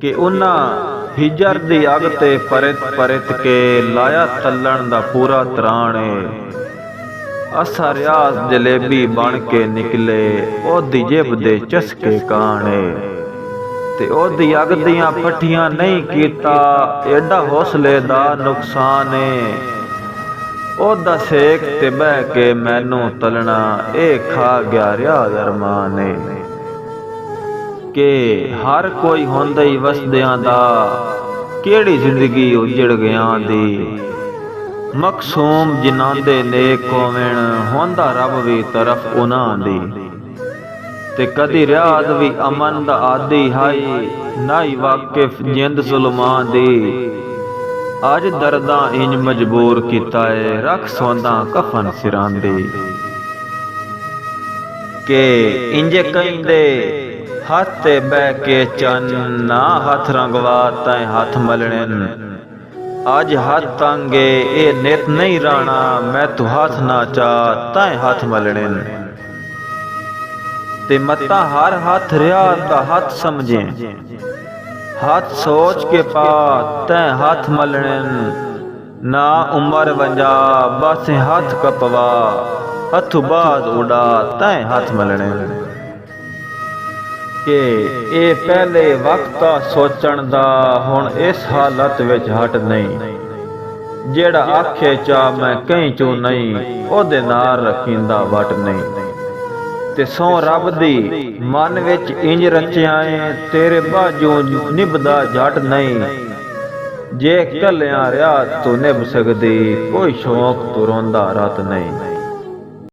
कि उन्हां हिजर दी अग ते परत परत के लाया तलन दा पूरा त्राणे। असा रियाज जलेबी बन के निकले ओदी जिब दे चस्के काने। ते ओदी अग दियां पट्ठियां नहीं कीता एडा हौसले दा नुकसान है। ओदा सेक ते बह के मैनू तलना ए खा गया रिया दरमान है। कि हर कोई होंदा ही वसदियां दा केड़ी जिंदगी उजड़ गया दी। मकसूम जिन्हां दे नेक होवण होंदा रब भी तरफ उन्हां दी। ते कदी रियाज भी अमन दा आदि हाई नाई वाकिफ जिंद जुल्मां दी। अज दर्दां इंज मजबूर कीता है रख सौंदा कफन सिरां दी। के इंजे कहिंदे हाथ ते बह के चन ना हाथ रंगवा तैं हाथ मलने। अज हाथ तंगे ए नित नहीं राणा मैं तू हाथ ना चा तैं हाथ मलने। ते मता हर हाथ रिया दा हाथ समझे हाथ सोच के पा तैं हाथ मलने। ना उमर वंजा बस हाथ कपवा हथु बाज उड़ा तैं हाथ मलने। कि ए पहले वक्त सोचण दा हुण इस हालत विच हट नहीं। जेड़ा आखे चा मैं कहीं चू नहीं ओदे नाल रखींदा वट नहीं। ते सौ रब दी मन विच इंज रचिया है तेरे बाजू निभदा झट नहीं। जे कलियां रिया तू निभ सकदी कोई शौक तू रोंदा रात नहीं।